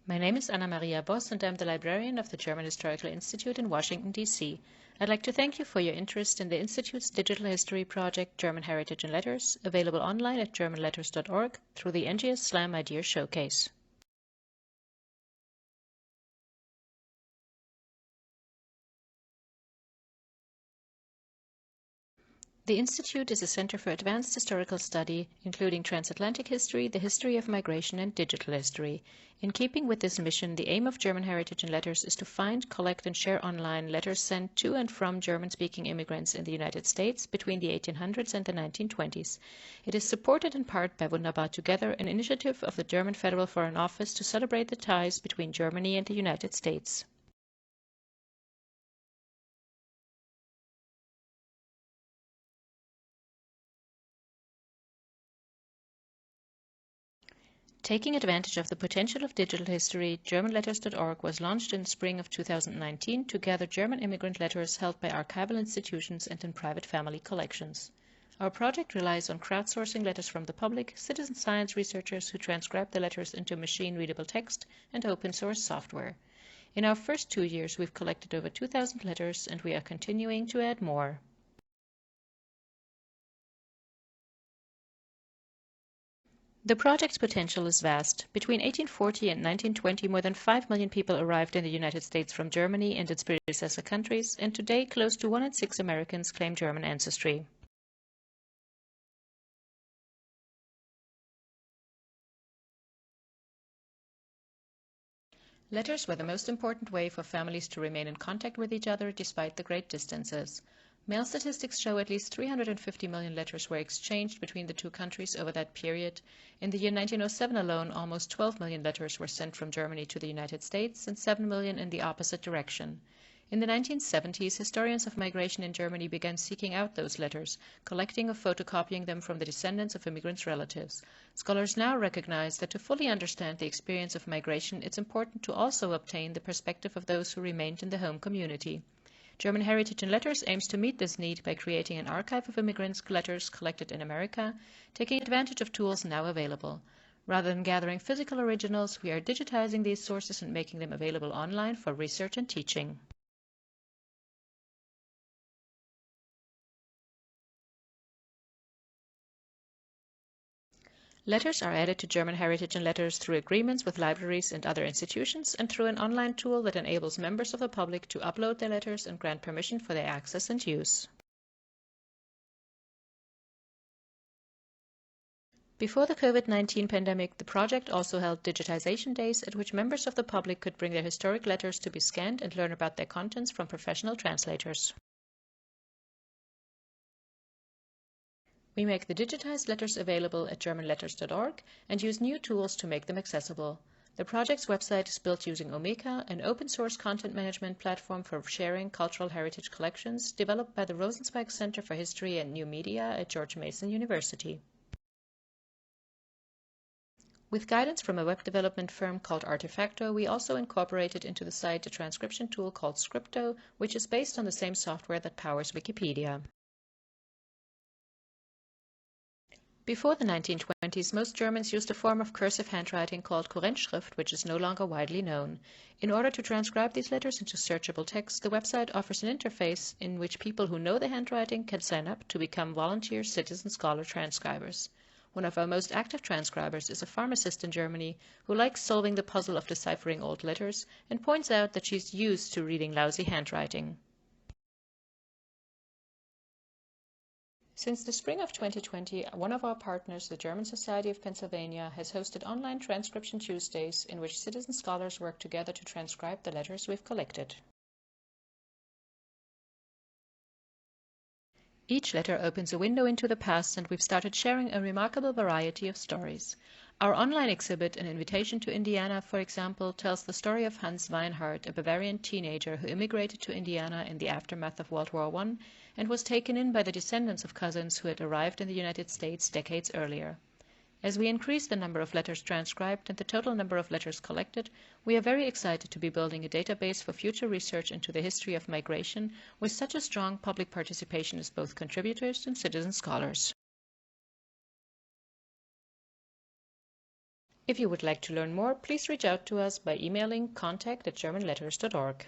My name is Anna Maria Boss, and I'm the librarian of the German Historical Institute in Washington, D.C. I'd like to thank you for your interest in the Institute's digital history project, German Heritage and Letters, available online at germanletters.org through the NGS Slam Idea Showcase. The Institute is a center for advanced historical study, including transatlantic history, the history of migration, and digital history. In keeping with this mission, the aim of German Heritage and Letters is to find, collect, and share online letters sent to and from German-speaking immigrants in the United States between the 1800s and the 1920s. It is supported in part by Wunderbar Together, an initiative of the German Federal Foreign Office to celebrate the ties between Germany and the United States. Taking advantage of the potential of digital history, GermanLetters.org was launched in the spring of 2019 to gather German immigrant letters held by archival institutions and in private family collections. Our project relies on crowdsourcing letters from the public, citizen science researchers who transcribe the letters into machine-readable text, and open-source software. In our first 2 years, we've collected over 2,000 letters, and we are continuing to add more. The project's potential is vast. Between 1840 and 1920, more than 5 million people arrived in the United States from Germany and its predecessor countries, and today close to 1 in 6 Americans claim German ancestry. Letters were the most important way for families to remain in contact with each other despite the great distances. Mail statistics show at least 350 million letters were exchanged between the two countries over that period. In the year 1907 alone, almost 12 million letters were sent from Germany to the United States and 7 million in the opposite direction. In the 1970s, historians of migration in Germany began seeking out those letters, collecting or photocopying them from the descendants of immigrants' relatives. Scholars now recognize that to fully understand the experience of migration, it's important to also obtain the perspective of those who remained in the home community. German Heritage and Letters aims to meet this need by creating an archive of immigrants' letters collected in America, taking advantage of tools now available. Rather than gathering physical originals, we are digitizing these sources and making them available online for research and teaching. Letters are added to German Heritage and Letters through agreements with libraries and other institutions, and through an online tool that enables members of the public to upload their letters and grant permission for their access and use. Before the COVID-19 pandemic, the project also held digitization days at which members of the public could bring their historic letters to be scanned and learn about their contents from professional translators. We make the digitized letters available at germanletters.org and use new tools to make them accessible. The project's website is built using Omeka, an open-source content management platform for sharing cultural heritage collections developed by the Rosenzweig Center for History and New Media at George Mason University. With guidance from a web development firm called Artefacto, we also incorporated into the site a transcription tool called Scripto, which is based on the same software that powers Wikipedia. Before the 1920s, most Germans used a form of cursive handwriting called Kurrentschrift, which is no longer widely known. In order to transcribe these letters into searchable text, the website offers an interface in which people who know the handwriting can sign up to become volunteer citizen scholar transcribers. One of our most active transcribers is a pharmacist in Germany who likes solving the puzzle of deciphering old letters and points out that she's used to reading lousy handwriting. Since the spring of 2020, one of our partners, the German Society of Pennsylvania, has hosted online Transcription Tuesdays in which citizen scholars work together to transcribe the letters we've collected. Each letter opens a window into the past, and we've started sharing a remarkable variety of stories. Our online exhibit, An Invitation to Indiana, for example, tells the story of Hans Weinhardt, a Bavarian teenager who immigrated to Indiana in the aftermath of World War I and was taken in by the descendants of cousins who had arrived in the United States decades earlier. As we increase the number of letters transcribed and the total number of letters collected, we are very excited to be building a database for future research into the history of migration with such a strong public participation as both contributors and citizen scholars. If you would like to learn more, please reach out to us by emailing contact@germanletters.org.